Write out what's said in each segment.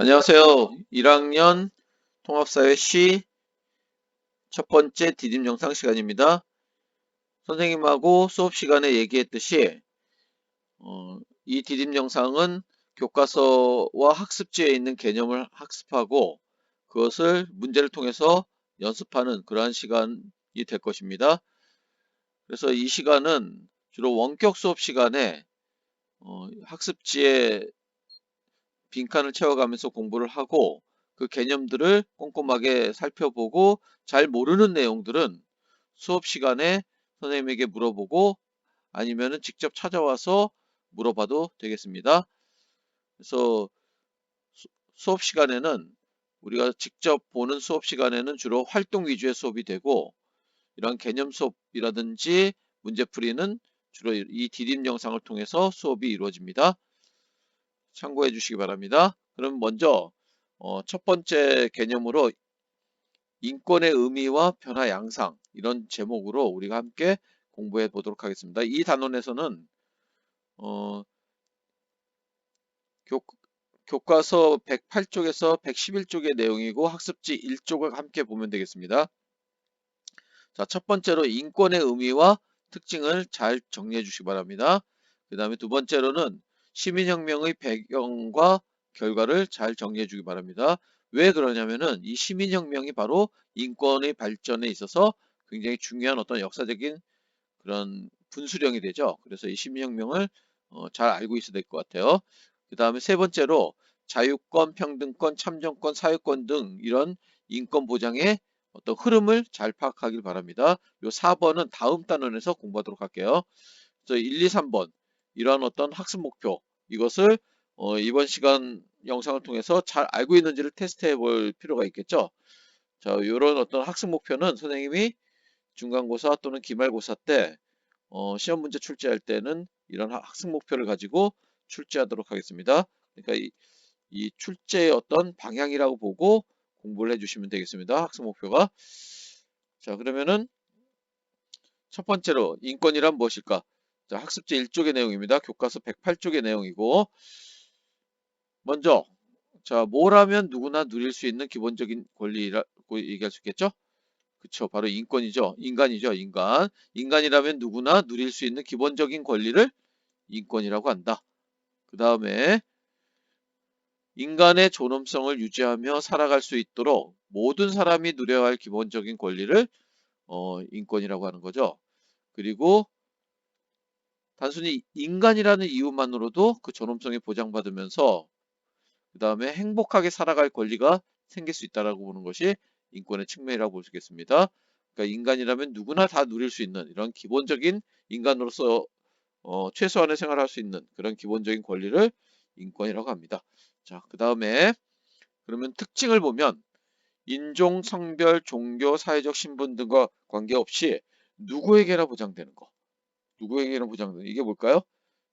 안녕하세요. 1학년 통합사회 C 첫 번째 디딤 영상 시간입니다. 선생님하고 수업 시간에 얘기했듯이 이 디딤 영상은 교과서와 학습지에 있는 개념을 학습하고 그것을 문제를 통해서 연습하는 그러한 시간이 될 것입니다. 그래서 이 시간은 주로 원격 수업 시간에 학습지에 빈칸을 채워가면서 공부를 하고 그 개념들을 꼼꼼하게 살펴보고 잘 모르는 내용들은 수업 시간에 선생님에게 물어보고 아니면은 직접 찾아와서 물어봐도 되겠습니다. 그래서 수업 시간에는 우리가 직접 보는 수업 시간에는 주로 활동 위주의 수업이 되고 이런 개념 수업이라든지 문제풀이는 주로 이 디딤 영상을 통해서 수업이 이루어집니다. 참고해 주시기 바랍니다. 그럼 먼저 첫 번째 개념으로 인권의 의미와 변화 양상 이런 제목으로 우리가 함께 공부해 보도록 하겠습니다. 이 단원에서는 어, 교과서 108쪽에서 111쪽의 내용이고 학습지 1쪽을 함께 보면 되겠습니다. 자, 첫 번째로 인권의 의미와 특징을 잘 정리해 주시기 바랍니다. 그 다음에 두 번째로는 시민혁명의 배경과 결과를 잘 정리해 주기 바랍니다. 왜 그러냐면은 이 시민혁명이 바로 인권의 발전에 있어서 굉장히 중요한 어떤 역사적인 그런 분수령이 되죠. 그래서 이 시민혁명을 잘 알고 있어야 될 것 같아요. 그 다음에 세 번째로 자유권, 평등권, 참정권, 사회권 등 이런 인권 보장의 어떤 흐름을 잘 파악하길 바랍니다. 요 4번은 다음 단원에서 공부하도록 할게요. 그래서 1, 2, 3번 이러한 어떤 학습 목표 이것을 이번 시간 영상을 통해서 잘 알고 있는지를 테스트해 볼 필요가 있겠죠. 자, 이런 어떤 학습 목표는 선생님이 중간고사 또는 기말고사 때 시험 문제 출제할 때는 이런 학습 목표를 가지고 출제하도록 하겠습니다. 그러니까 이 출제의 어떤 방향이라고 보고 공부를 해주시면 되겠습니다. 학습 목표가. 자, 그러면은 첫 번째로 인권이란 무엇일까? 자, 학습지 1쪽의 내용입니다. 교과서 108쪽의 내용이고 먼저 자, 뭘 하면 누구나 누릴 수 있는 기본적인 권리라고 얘기할 수 있겠죠? 그쵸. 바로 인권이죠. 인간이죠. 인간. 인간이라면 누구나 누릴 수 있는 기본적인 권리를 인권이라고 한다. 그 다음에 인간의 존엄성을 유지하며 살아갈 수 있도록 모든 사람이 누려야 할 기본적인 권리를 인권이라고 하는 거죠. 그리고 단순히 인간이라는 이유만으로도 그 존엄성이 보장받으면서 그 다음에 행복하게 살아갈 권리가 생길 수 있다라고 보는 것이 인권의 측면이라고 볼 수 있겠습니다. 그러니까 인간이라면 누구나 다 누릴 수 있는 이런 기본적인 인간으로서 최소한의 생활을 할 수 있는 그런 기본적인 권리를 인권이라고 합니다. 자, 그 다음에 그러면 특징을 보면 인종, 성별, 종교, 사회적 신분 등과 관계없이 누구에게나 보장되는 거. 누구에게나 보장되는 이게 뭘까요?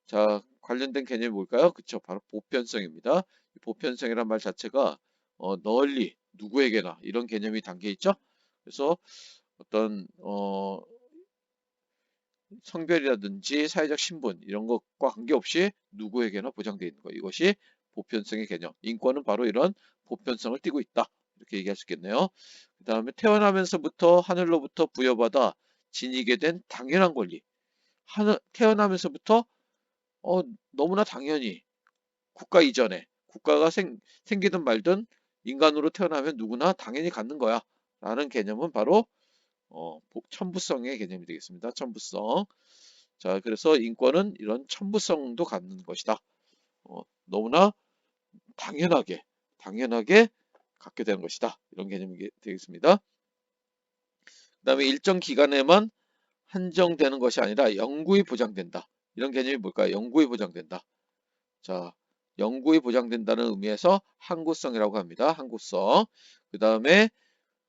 자, 관련된 개념이 뭘까요? 그쵸, 바로 보편성입니다. 보편성이란 말 자체가 널리 누구에게나 이런 개념이 담겨 있죠. 그래서 어떤 성별이라든지 사회적 신분 이런 것과 관계없이 누구에게나 보장되어 있는 것. 이것이 보편성의 개념. 인권은 바로 이런 보편성을 띠고 있다. 이렇게 얘기할 수 있겠네요. 그 다음에 태어나면서부터 하늘로부터 부여받아 지니게 된 당연한 권리. 태어나면서부터 어, 너무나 당연히 국가 이전에 국가가 생기든 말든 인간으로 태어나면 누구나 당연히 갖는 거야. 라는 개념은 바로 첨부성의 개념이 되겠습니다. 첨부성. 자, 그래서 인권은 이런 첨부성도 갖는 것이다. 너무나 당연하게 갖게 되는 것이다. 이런 개념이 되겠습니다. 그 다음에 일정 기간에만 한정되는 것이 아니라 영구히 보장된다. 이런 개념이 뭘까요? 영구히 보장된다. 자, 영구히 보장된다는 의미에서 항구성이라고 합니다. 항구성. 그 다음에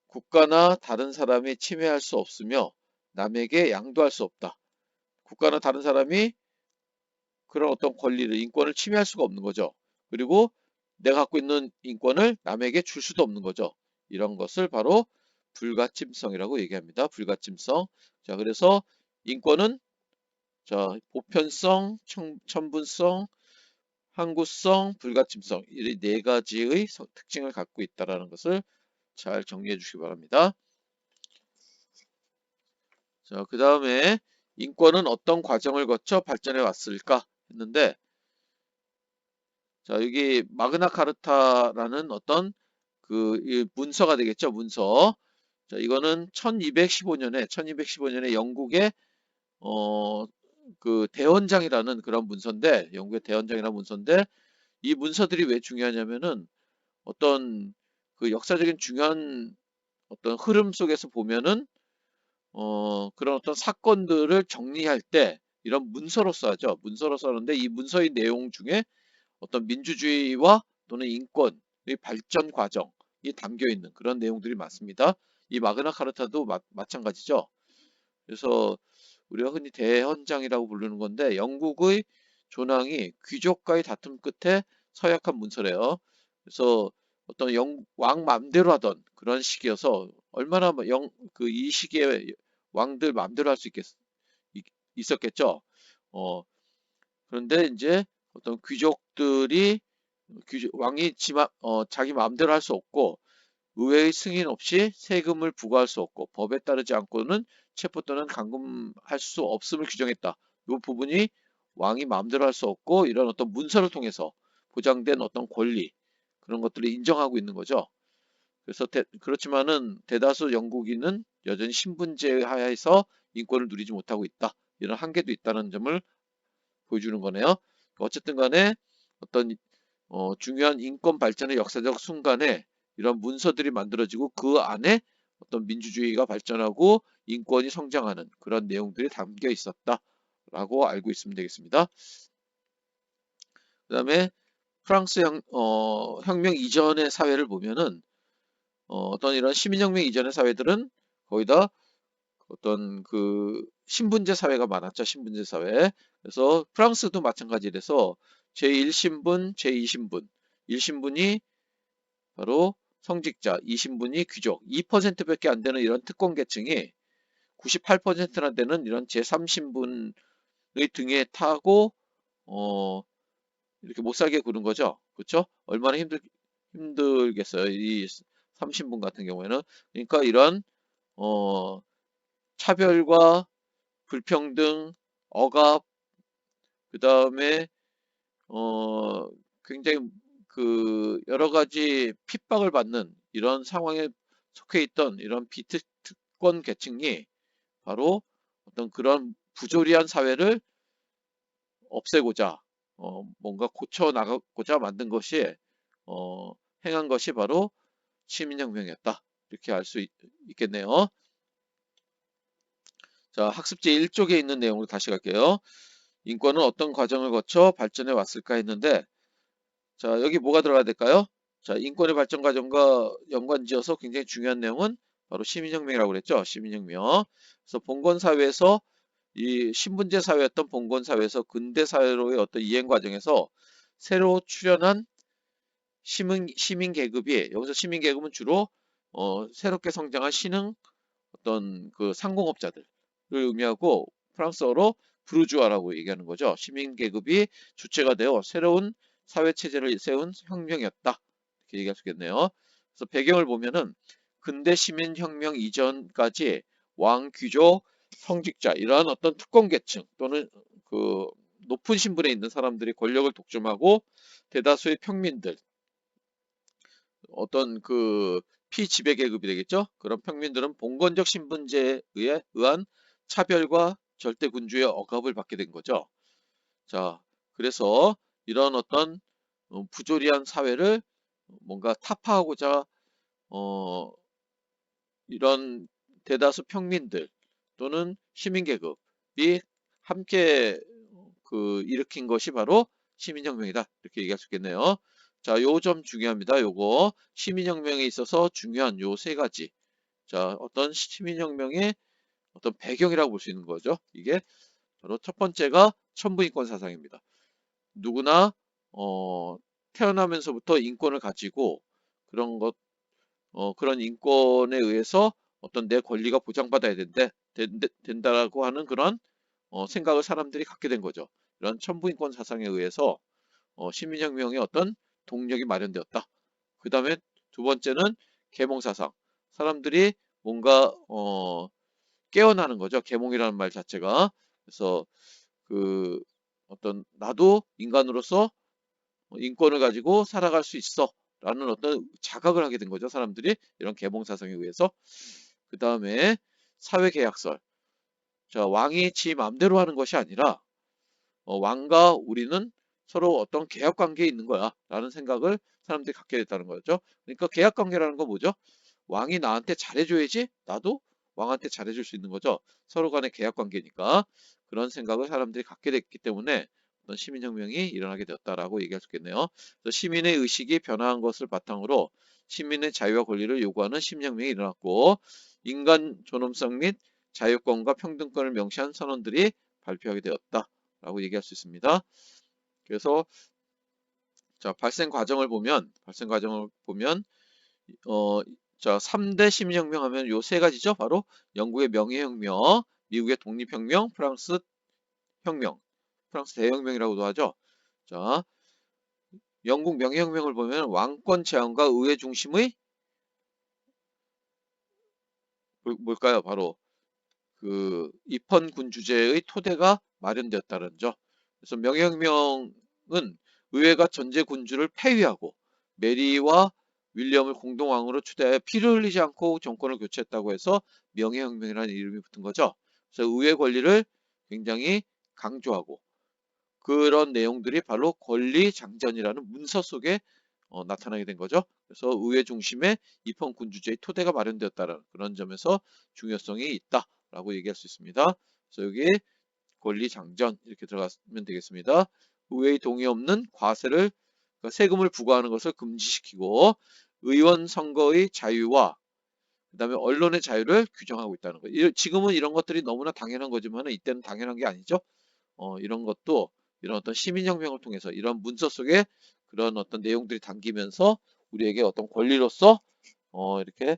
국가나 다른 사람이 침해할 수 없으며 남에게 양도할 수 없다. 국가나 다른 사람이 그런 어떤 권리를, 인권을 침해할 수가 없는 거죠. 그리고 내가 갖고 있는 인권을 남에게 줄 수도 없는 거죠. 이런 것을 바로 불가침성이라고 얘기합니다. 불가침성. 자, 그래서 인권은 자, 보편성, 첨분성, 항구성, 불가침성 이 네 가지의 특징을 갖고 있다라는 것을 잘 정리해 주시기 바랍니다. 자, 그 다음에 인권은 어떤 과정을 거쳐 발전해 왔을까 했는데, 자, 여기 마그나 카르타라는 어떤 이 문서가 되겠죠, 문서. 자, 이거는 1215년에 영국의 그 대헌장이라는 그런 문서인데, 영국의 대헌장이라는 문서인데, 이 문서들이 왜 중요하냐면은 어떤 그 역사적인 중요한 어떤 흐름 속에서 보면은 그런 어떤 사건들을 정리할 때 이런 문서로 써야죠. 문서로 써는데 이 문서의 내용 중에 어떤 민주주의와 또는 인권의 발전 과정이 담겨 있는 그런 내용들이 많습니다. 이 마그나 카르타도 마찬가지죠. 그래서 우리가 흔히 대헌장이라고 부르는 건데 영국의 존왕이 귀족과의 다툼 끝에 서약한 문서래요. 그래서 어떤 왕 맘대로 하던 그런 시기여서 얼마나 이 시기에 왕들 맘대로 할 수 있었겠죠. 어, 그런데 이제 어떤 귀족들이 왕이 자기 마음대로 할 수 없고 의회의 승인 없이 세금을 부과할 수 없고 법에 따르지 않고는 체포 또는 감금할 수 없음을 규정했다. 이 부분이 왕이 마음대로 할 수 없고 이런 어떤 문서를 통해서 보장된 어떤 권리 그런 것들을 인정하고 있는 거죠. 그래서 그렇지만은 대다수 영국인은 여전히 신분제 하에서 인권을 누리지 못하고 있다. 이런 한계도 있다는 점을 보여주는 거네요. 어쨌든 간에 어떤 중요한 인권 발전의 역사적 순간에 이런 문서들이 만들어지고 그 안에 어떤 민주주의가 발전하고 인권이 성장하는 그런 내용들이 담겨 있었다라고 알고 있으면 되겠습니다. 그 다음에 프랑스 혁명 이전의 사회를 보면은 어떤 이런 시민혁명 이전의 사회들은 거의 다 어떤 그 신분제 사회가 많았죠. 신분제 사회. 그래서 프랑스도 마찬가지라서 제1신분, 제2신분. 1신분이 바로 성직자, 2신분이 귀족. 2%밖에 안 되는 이런 특권 계층이 98%나 되는 이런 제3신분의 등에 타고 이렇게 못 살게 구는 거죠. 그렇죠? 얼마나 힘들겠어요. 이 3신분 같은 경우에는. 그러니까 이런 어 차별과 불평등, 억압, 그 다음에 어 굉장히 그 여러 가지 핍박을 받는 이런 상황에 속해 있던 이런 비특권 계층이 바로 어떤 그런 부조리한 사회를 없애고자 뭔가 고쳐 나가고자 만든 것이 어 행한 것이 바로 시민혁명이었다. 이렇게 알 수 있겠네요. 자, 학습지 1쪽에 있는 내용으로 다시 갈게요. 인권은 어떤 과정을 거쳐 발전해 왔을까 했는데, 자, 여기 뭐가 들어가야 될까요? 자, 인권의 발전 과정과 연관지어서 굉장히 중요한 내용은 바로 시민혁명이라고 그랬죠. 시민혁명. 그래서 봉건사회에서 이 신분제 사회였던 봉건사회에서 근대사회로의 어떤 이행 과정에서 새로 출현한 시민 계급이, 여기서 시민 계급은 주로 새롭게 성장한 신흥 어떤 그 상공업자들을 의미하고 프랑스어로 부르주아라고 얘기하는 거죠. 시민 계급이 주체가 되어 새로운 사회 체제를 세운 혁명이었다. 이렇게 얘기할 수 있겠네요. 그래서 배경을 보면은 근대 시민 혁명 이전까지 왕, 귀족, 성직자 이러한 어떤 특권 계층 또는 그 높은 신분에 있는 사람들이 권력을 독점하고 대다수의 평민들 어떤 그 피지배 계급이 되겠죠. 그런 평민들은 봉건적 신분제에 의한 차별과 절대 군주의 억압을 받게 된 거죠. 자, 그래서 이런 어떤 부조리한 사회를 뭔가 타파하고자 어, 이런 대다수 평민들 또는 시민 계급이 함께 일으킨 것이 바로 시민혁명이다. 이렇게 얘기할 수 있겠네요. 자, 요 점 중요합니다. 요거 시민혁명에 있어서 중요한 요 세 가지. 자, 어떤 시민혁명의 어떤 배경이라고 볼 수 있는 거죠. 이게 바로 첫 번째가 천부인권 사상입니다. 누구나 어, 태어나면서부터 인권을 가지고 그런 그런 인권에 의해서 어떤 내 권리가 보장받아야 된다라고 하는 그런 생각을 사람들이 갖게 된 거죠. 이런 천부인권 사상에 의해서 시민혁명의 어떤 동력이 마련되었다. 그 다음에 두 번째는 계몽사상. 사람들이 뭔가 깨어나는 거죠. 계몽이라는 말 자체가. 그래서 그 어떤 나도 인간으로서 인권을 가지고 살아갈 수 있어 라는 어떤 자각을 하게 된 거죠. 사람들이 이런 계몽사상에 의해서. 그 다음에 사회계약설. 자, 왕이 지 마음대로 하는 것이 아니라 왕과 우리는 서로 어떤 계약 관계에 있는 거야 라는 생각을 사람들이 갖게 됐다는 거죠. 그러니까 계약 관계라는 건 뭐죠? 왕이 나한테 잘해줘야지 나도 왕한테 잘해줄 수 있는 거죠. 서로 간의 계약 관계니까 그런 생각을 사람들이 갖게 됐기 때문에 어떤 시민혁명이 일어나게 되었다라고 얘기할 수 있겠네요. 그래서 시민의 의식이 변화한 것을 바탕으로 시민의 자유와 권리를 요구하는 시민혁명이 일어났고 인간 존엄성 및 자유권과 평등권을 명시한 선언들이 발표하게 되었다라고 얘기할 수 있습니다. 그래서 자, 발생 과정을 보면 어, 자, 3대 시민혁명 하면 요 세 가지죠. 바로 영국의 명예혁명, 미국의 독립혁명, 프랑스 혁명, 프랑스 대혁명이라고도 하죠. 자, 영국 명예혁명을 보면 왕권 제한과 의회 중심의 뭘까요? 바로 그 입헌군주제의 토대가 마련되었다는 점. 그래서 명예혁명은 의회가 전제 군주를 폐위하고 메리와 윌리엄을 공동왕으로 추대하여 피를 흘리지 않고 정권을 교체했다고 해서 명예혁명이라는 이름이 붙은 거죠. 그래서 의회 권리를 굉장히 강조하고 그런 내용들이 바로 권리장전이라는 문서 속에 나타나게 된 거죠. 그래서 의회 중심의 입헌군주제의 토대가 마련되었다는 그런 점에서 중요성이 있다라고 얘기할 수 있습니다. 그래서 여기 권리장전 이렇게 들어가면 되겠습니다. 의회의 동의 없는 과세를 그러니까 세금을 부과하는 것을 금지시키고 의원 선거의 자유와 그다음에 언론의 자유를 규정하고 있다는 거예요. 지금은 이런 것들이 너무나 당연한 거지만 이때는 당연한 게 아니죠. 이런 것도 이런 어떤 시민혁명을 통해서 이런 문서 속에 그런 어떤 내용들이 담기면서 우리에게 어떤 권리로서 이렇게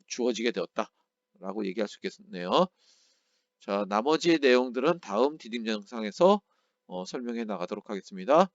주어지게 되었다라고 얘기할 수 있겠네요. 자, 나머지 내용들은 다음 디딤 영상에서 설명해 나가도록 하겠습니다.